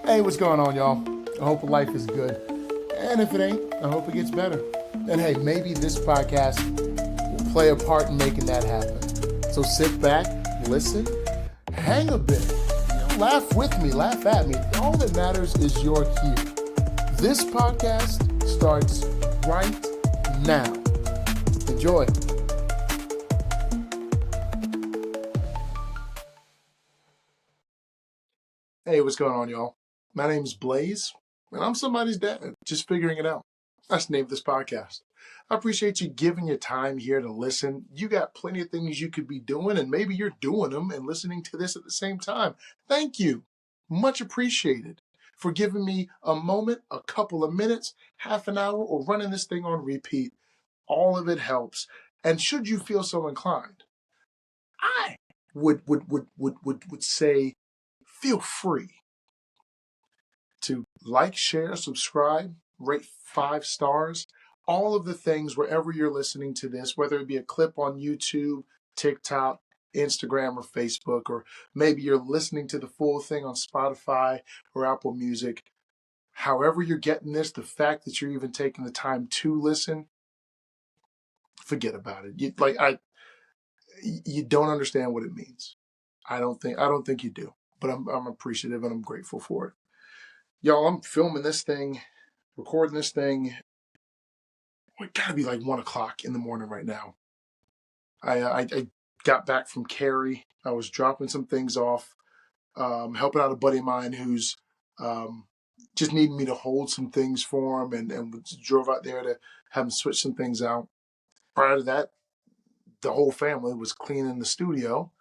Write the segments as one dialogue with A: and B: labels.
A: Hey, what's going on, y'all? I hope life is good. And if it ain't, I hope it gets better. And hey, maybe this podcast will play a part in making that happen. So sit back, listen, hang a bit, laugh with me, laugh at me. All that matters is you're here. This podcast starts right now. Enjoy. Hey, what's going on, y'all? My name is Blaze, and I'm somebody's dad, just figuring it out. That's the name of this podcast. I appreciate you giving your time here to listen. You got plenty of things you could be doing, and maybe you're doing them and listening to this at the same time. Thank you. Much appreciated for giving me a moment, a couple of minutes, half an hour, or running this thing on repeat. All of it helps. And should you feel so inclined, I would say feel free to like, share, subscribe, rate 5 stars, all of the things wherever you're listening to this, whether it be a clip on YouTube, TikTok, Instagram, or Facebook, or maybe you're listening to the full thing on Spotify or Apple Music. However you're getting this, the fact that you're even taking the time to listen, forget about it. You don't understand what it means. I don't think you do, but I'm appreciative and I'm grateful for it. Y'all, I'm filming this thing, recording this thing. It gotta be like 1 o'clock in the morning right now. I got back from Cary. I was dropping some things off, helping out a buddy of mine who's just needing me to hold some things for him, and drove out there to have him switch some things out. Prior to that, the whole family was cleaning the studio,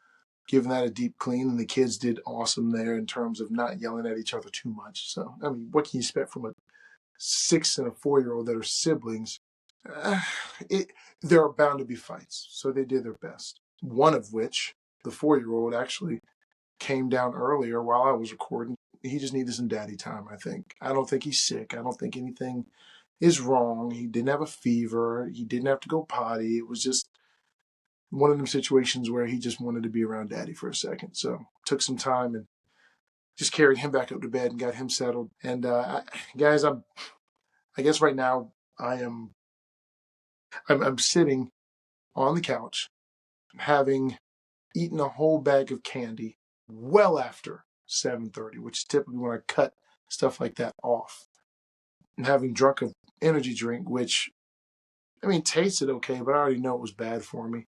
A: giving that a deep clean, and the kids did awesome there in terms of not yelling at each other too much. So, I mean, what can you expect from a 6 and a 4-year-old that are siblings? Uh, it, there are bound to be fights, so they did their best. One of which, the 4-year-old, actually came down earlier while I was recording. He just needed some daddy time, I think. I don't think he's sick. I don't think anything is wrong. He didn't have a fever. He didn't have to go potty. It was just one of them situations where he just wanted to be around daddy for a second. So took some time and just carried him back up to bed and got him settled. And guys, I guess right now I'm sitting on the couch, having eaten a whole bag of candy well after 7:30, which is typically when I cut stuff like that off. And having drunk an energy drink, which, I mean, tasted okay, but I already know it was bad for me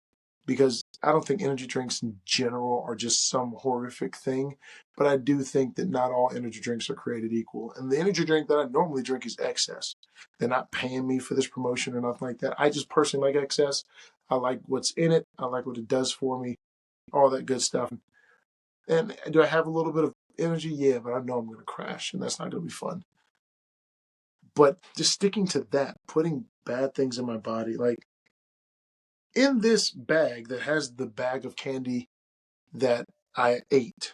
A: because I don't think energy drinks in general are just some horrific thing, but I do think that not all energy drinks are created equal. And the energy drink that I normally drink is XS. They're not paying me for this promotion or nothing like that. I just personally like XS. I like what's in it. I like what it does for me, all that good stuff. And do I have a little bit of energy? Yeah, but I know I'm going to crash, and that's not going to be fun. But just sticking to that, putting bad things in my body, like in this bag that has the bag of candy that I ate,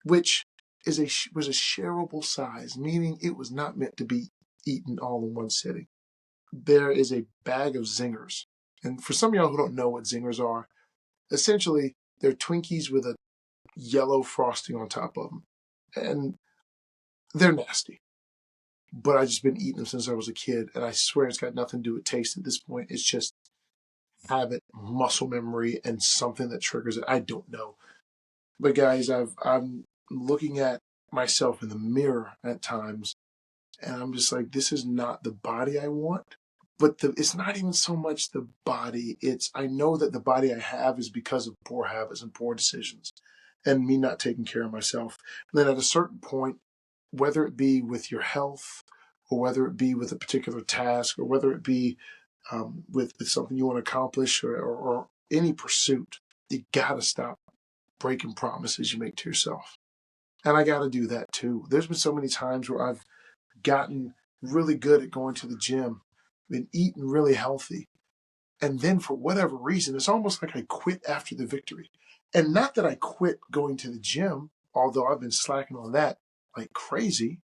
A: which was a shareable size, meaning it was not meant to be eaten all in one sitting. There is a bag of Zingers. And for some of y'all who don't know what Zingers are, essentially they're Twinkies with a yellow frosting on top of them. And they're nasty. But I've just been eating them since I was a kid, and I swear it's got nothing to do with taste at this point. It's just habit, muscle memory, and something that triggers it. I don't know. But guys, I'm looking at myself in the mirror at times, and I'm just like, this is not the body I want. But it's not even so much the body. It's, I know that the body I have is because of poor habits and poor decisions and me not taking care of myself. And then at a certain point, whether it be with your health or whether it be with a particular task or whether it be with something you want to accomplish or any pursuit, you got to stop breaking promises you make to yourself. And I got to do that too. There's been so many times where I've gotten really good at going to the gym, been eating really healthy. And then for whatever reason, it's almost like I quit after the victory. And not that I quit going to the gym, although I've been slacking on that like crazy.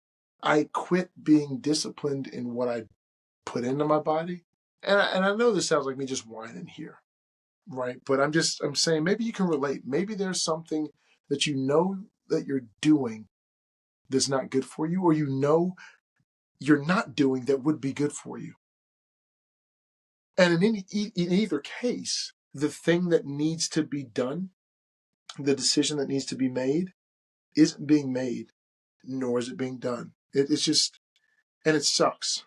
A: I quit being disciplined in what I put into my body. And I know this sounds like me just whining here, right? But I'm saying maybe you can relate. Maybe there's something that you know that you're doing that's not good for you, or you know you're not doing that would be good for you. And in either case, the thing that needs to be done, the decision that needs to be made, isn't being made, nor is it being done. It's just, and it sucks.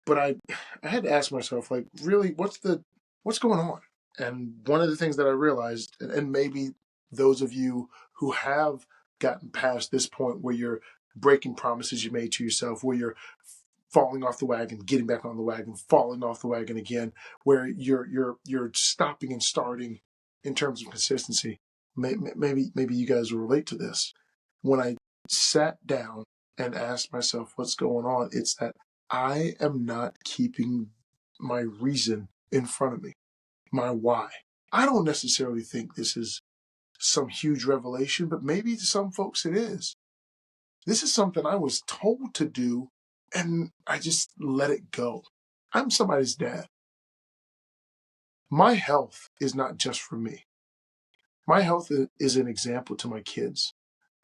A: But I had to ask myself, like, really, what's going on? And one of the things that I realized, and maybe those of you who have gotten past this point where you're breaking promises you made to yourself, where you're falling off the wagon, getting back on the wagon, falling off the wagon again, where you're stopping and starting in terms of consistency. Maybe you guys will relate to this. When I sat down and asked myself what's going on, it's that I am not keeping my reason in front of me, my why. I don't necessarily think this is some huge revelation, but maybe to some folks it is. This is something I was told to do, and I just let it go. I'm somebody's dad. My health is not just for me. My health is an example to my kids.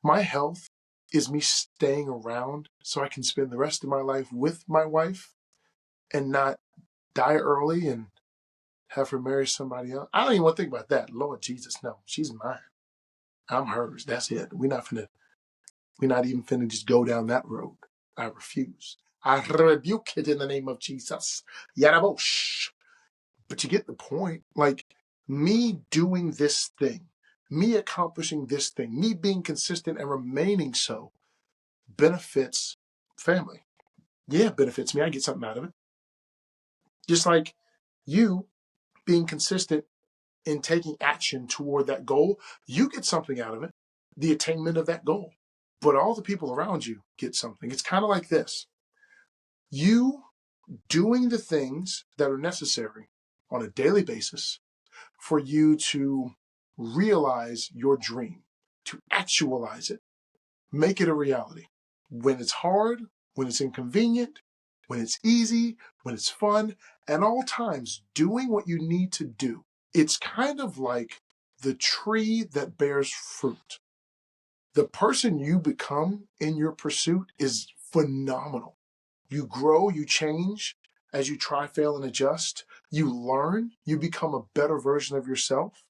A: My health is me staying around so I can spend the rest of my life with my wife and not die early and have her marry somebody else. I don't even want to think about that. Lord Jesus, no, she's mine. I'm hers. That's it. We're not even finna just go down that road. I refuse. I rebuke it in the name of Jesus. Yarabosh. But you get the point. Like, me doing this thing, me accomplishing this thing, me being consistent and remaining so benefits family. Yeah, it benefits me. I get something out of it. Just like you being consistent in taking action toward that goal, you get something out of it, the attainment of that goal. But all the people around you get something. It's kind of like this. You doing the things that are necessary on a daily basis for you to realize your dream, to actualize it, make it a reality. When it's hard, when it's inconvenient, when it's easy, when it's fun, at all times, doing what you need to do. It's kind of like the tree that bears fruit. The person you become in your pursuit is phenomenal. You grow, you change as you try, fail, and adjust. You learn, you become a better version of yourself.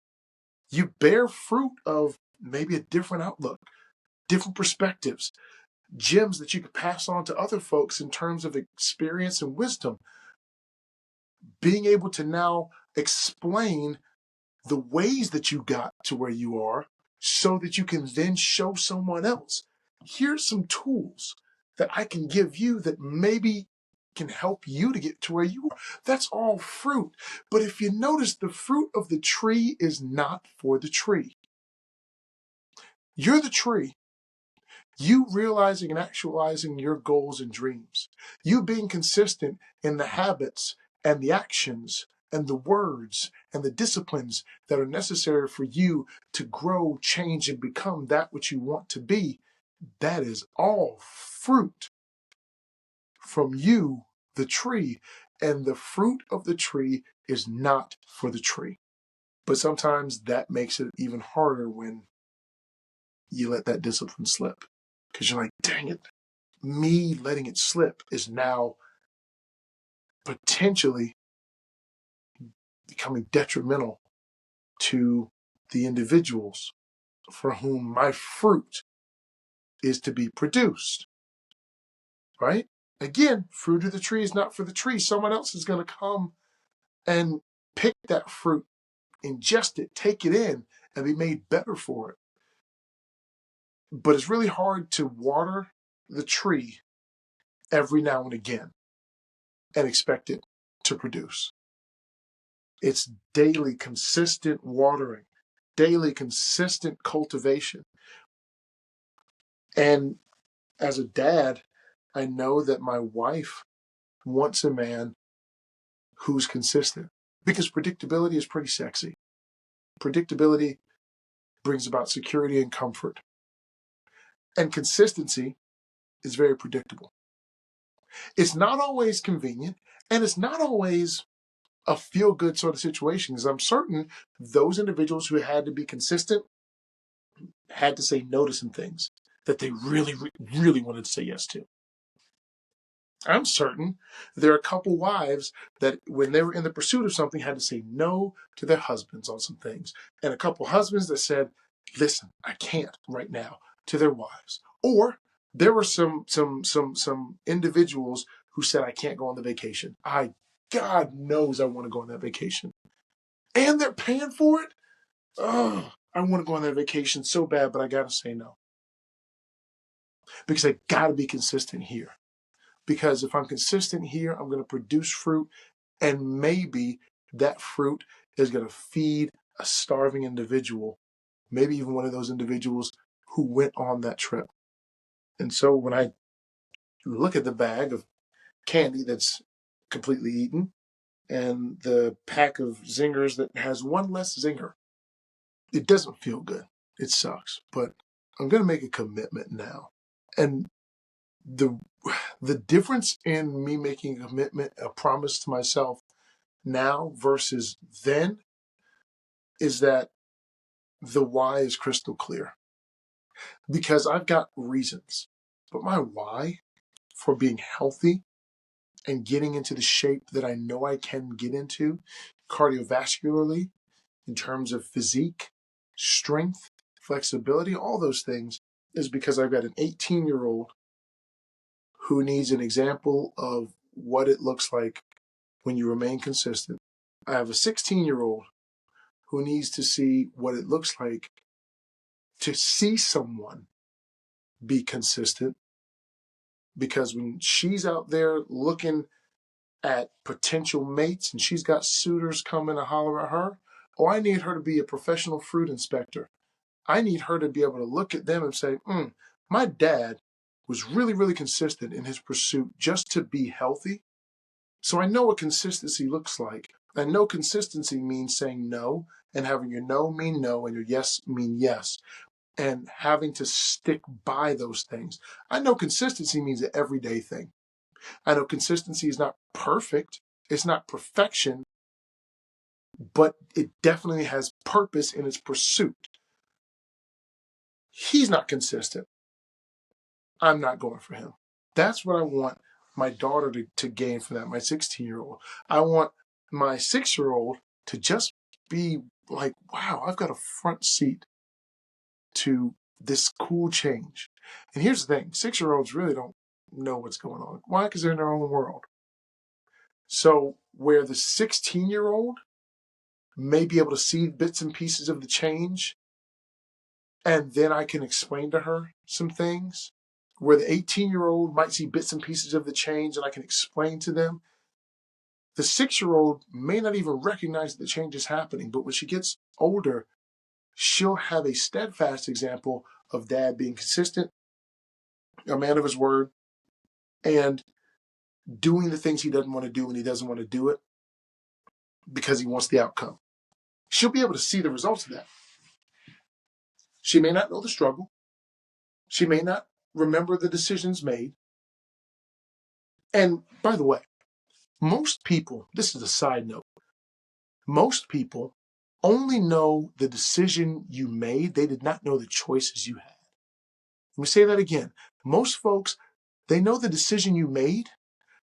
A: You bear fruit of maybe a different outlook, different perspectives, gems that you could pass on to other folks in terms of experience and wisdom. Being able to now explain the ways that you got to where you are so that you can then show someone else. Here's some tools that I can give you that maybe can help you to get to where you are. That's all fruit. But if you notice, the fruit of the tree is not for the tree. You're the tree. You realizing and actualizing your goals and dreams. You being consistent in the habits and the actions and the words and the disciplines that are necessary for you to grow, change, and become that which you want to be. That is all fruit from you, the tree. And the fruit of the tree is not for the tree. But sometimes that makes it even harder when you let that discipline slip. Because you're like, dang it, me letting it slip is now potentially becoming detrimental to the individuals for whom my fruit is to be produced. Right? Again, fruit of the tree is not for the tree. Someone else is going to come and pick that fruit, ingest it, take it in, and be made better for it. But it's really hard to water the tree every now and again and expect it to produce. It's daily, consistent watering, daily, consistent cultivation. And as a dad, I know that my wife wants a man who's consistent because predictability is pretty sexy. Predictability brings about security and comfort. And consistency is very predictable. It's not always convenient, and it's not always a feel-good sort of situation, because I'm certain those individuals who had to be consistent had to say no to some things. that they really, really wanted to say yes to. I'm certain there are a couple wives that, when they were in the pursuit of something, had to say no to their husbands on some things, and a couple husbands that said, "Listen, I can't right now," to their wives. Or there were some individuals who said, "I can't go on the vacation. God knows I want to go on that vacation, and they're paying for it. Oh, I want to go on that vacation so bad, but I got to say no because I got to be consistent here." Because if I'm consistent here, I'm going to produce fruit, and maybe that fruit is going to feed a starving individual, maybe even one of those individuals who went on that trip. And so when I look at the bag of candy that's completely eaten and the pack of zingers that has one less zinger, it doesn't feel good. It sucks. But I'm going to make a commitment now. And the the difference in me making a commitment, a promise to myself now versus then, is that the why is crystal clear. Because I've got reasons, but my why for being healthy and getting into the shape that I know I can get into cardiovascularly, in terms of physique, strength, flexibility, all those things, is because I've got an 18-year-old who needs an example of what it looks like when you remain consistent. I have a 16-year-old who needs to see what it looks like to see someone be consistent, because when she's out there looking at potential mates and she's got suitors coming to holler at her, oh, I need her to be a professional fruit inspector. I need her to be able to look at them and say, my dad was really, really consistent in his pursuit just to be healthy. So I know what consistency looks like. I know consistency means saying no and having your no mean no and your yes mean yes, and having to stick by those things. I know consistency means an everyday thing. I know consistency is not perfect. It's not perfection, but it definitely has purpose in its pursuit. He's not consistent. I'm not going for him. That's what I want my daughter to gain from that, my 16-year-old. I want my 6-year-old to just be like, wow, I've got a front seat to this cool change. And here's the thing, 6-year-olds really don't know what's going on. Why? Because they're in their own world. So where the 16-year-old may be able to see bits and pieces of the change, and then I can explain to her some things, where the 18-year-old might see bits and pieces of the change and I can explain to them, the 6-year-old may not even recognize that the change is happening, but when she gets older, she'll have a steadfast example of dad being consistent, a man of his word, and doing the things he doesn't want to do when he doesn't want to do it because he wants the outcome. She'll be able to see the results of that. She may not know the struggle. She may not remember the decisions made. And by the way, most people, this is a side note, most people only know the decision you made. They did not know the choices you had. Let me say that again. Most folks, they know the decision you made.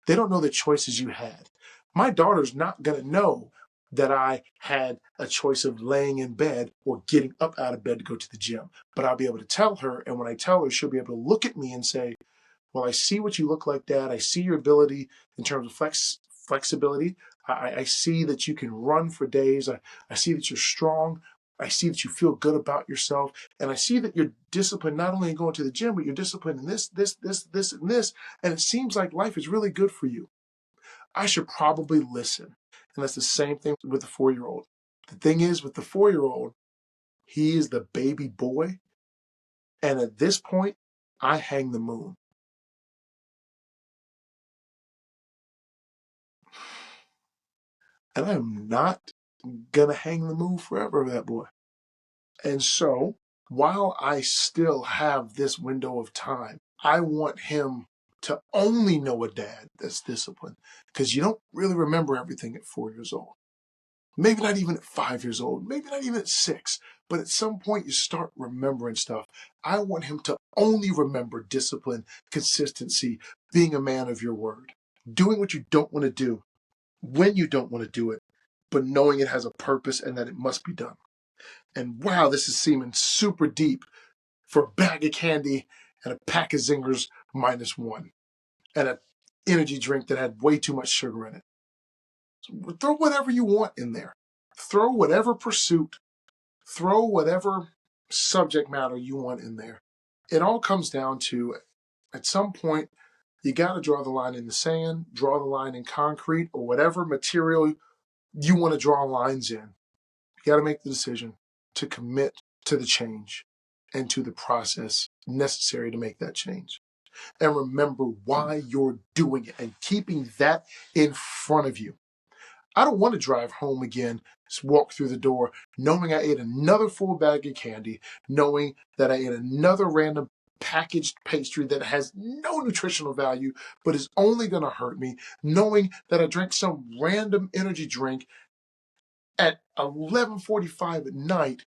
A: They don't know the choices you had. My daughter's not going to know that I had a choice of laying in bed or getting up out of bed to go to the gym. But I'll be able to tell her, and when I tell her, she'll be able to look at me and say, well, I see what you look like, Dad. I see your ability in terms of flexibility. I see that you can run for days. I see that you're strong. I see that you feel good about yourself. And I see that you're disciplined not only in going to the gym, but you're disciplined in this, and this. And it seems like life is really good for you. I should probably listen. And that's the same thing with the 4-year-old. The thing is, with the 4-year-old, he is the baby boy. And at this point, I hang the moon. And I'm not going to hang the moon forever of that boy. And so, while I still have this window of time, I want him to only know a dad that's disciplined, because you don't really remember everything at 4 years old. Maybe not even at 5 years old, maybe not even at 6, but at some point you start remembering stuff. I want him to only remember discipline, consistency, being a man of your word, doing what you don't want to do when you don't want to do it, but knowing it has a purpose and that it must be done. And wow, this is seeming super deep for a bag of candy and a pack of Zingers -1 and an energy drink that had way too much sugar in it. So throw whatever you want in there. Throw whatever pursuit, throw whatever subject matter you want in there. It all comes down to, at some point, you got to draw the line in the sand, draw the line in concrete, or whatever material you want to draw lines in. You got to make the decision to commit to the change and to the process necessary to make that change. And remember why you're doing it and keeping that in front of you. I don't want to drive home again, just walk through the door, knowing I ate another full bag of candy, knowing that I ate another random packaged pastry that has no nutritional value but is only going to hurt me, knowing that I drank some random energy drink at 11:45 at night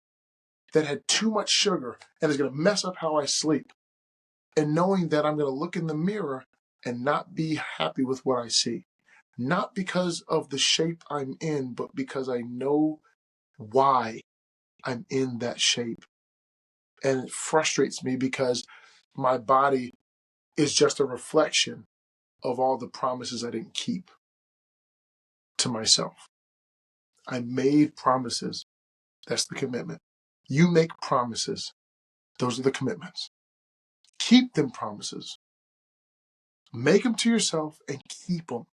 A: that had too much sugar and is going to mess up how I sleep, and knowing that I'm going to look in the mirror and not be happy with what I see. Not because of the shape I'm in, but because I know why I'm in that shape. And it frustrates me because my body is just a reflection of all the promises I didn't keep to myself. I made promises. That's the commitment. You make promises. Those are the commitments. Keep them promises. Make them to yourself and keep them.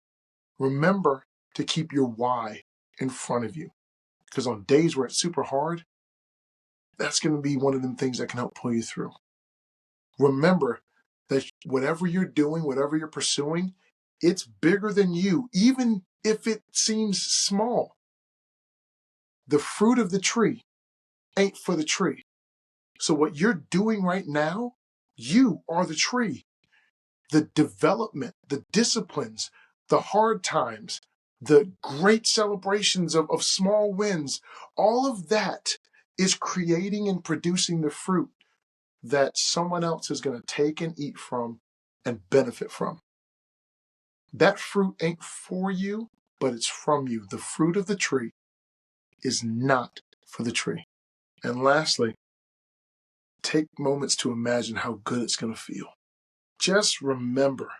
A: Remember to keep your why in front of you. Because on days where it's super hard, that's going to be one of them things that can help pull you through. Remember that whatever you're doing, whatever you're pursuing, it's bigger than you, even if it seems small. The fruit of the tree ain't for the tree. So what you're doing right now, you are the tree. The development, the disciplines, the hard times, the great celebrations of small wins, all of that is creating and producing the fruit that someone else is going to take and eat from and benefit from. That fruit ain't for you, but it's from you. The fruit of the tree is not for the tree. And lastly, take moments to imagine how good it's going to feel. Just remember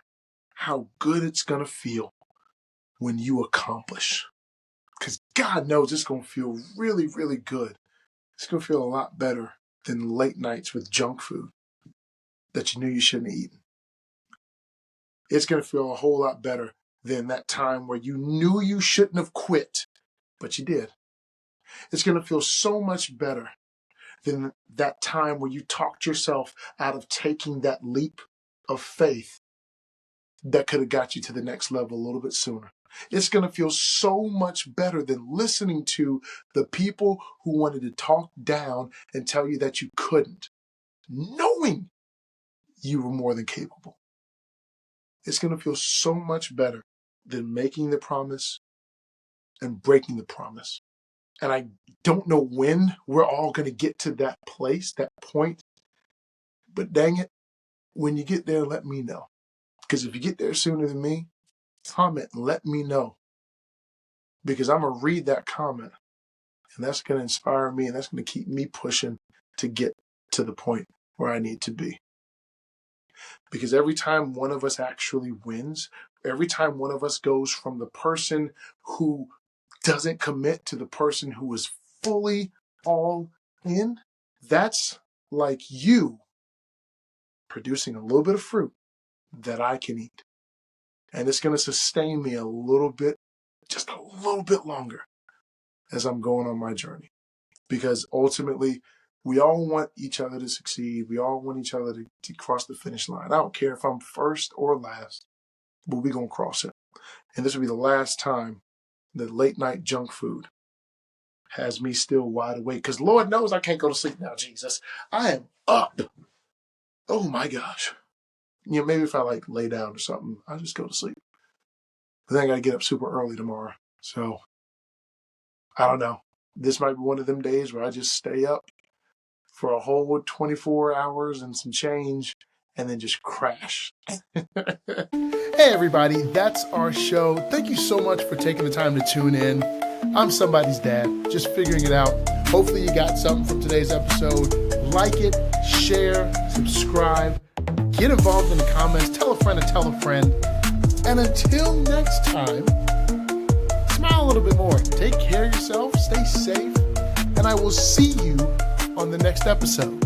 A: how good it's going to feel when you accomplish. Because God knows it's going to feel really, really good. It's going to feel a lot better than late nights with junk food that you knew you shouldn't have eaten. It's going to feel a whole lot better than that time where you knew you shouldn't have quit, but you did. It's going to feel so much better than that time where you talked yourself out of taking that leap of faith that could have got you to the next level a little bit sooner. It's going to feel so much better than listening to the people who wanted to talk down and tell you that you couldn't, knowing you were more than capable. It's going to feel so much better than making the promise and breaking the promise. And I don't know when we're all going to get to that place, that point. But dang it, when you get there, let me know. Because if you get there sooner than me, comment and let me know. Because I'm going to read that comment. And that's going to inspire me, and that's going to keep me pushing to get to the point where I need to be. Because every time one of us actually wins, every time one of us goes from the person who doesn't commit to the person who is fully all in, that's like you producing a little bit of fruit that I can eat. And it's going to sustain me a little bit, just a little bit longer as I'm going on my journey. Because ultimately, we all want each other to succeed. We all want each other to cross the finish line. I don't care if I'm first or last, but we're going to cross it. And this will be the last time that late night junk food has me still wide awake. Because Lord knows I can't go to sleep now, Jesus. I am up. Oh my gosh. Maybe if I lay down or something, I'll just go to sleep. But then I got to get up super early tomorrow. So I don't know. This might be one of them days where I just stay up for a whole 24 hours and some change and then just crash. Hey everybody, that's our show. Thank you so much for taking the time to tune in. I'm somebody's dad, just figuring it out. Hopefully you got something from today's episode. Like it, share, subscribe, get involved in the comments, tell a friend to tell a friend. And until next time, smile a little bit more. Take care of yourself, stay safe, and I will see you on the next episode.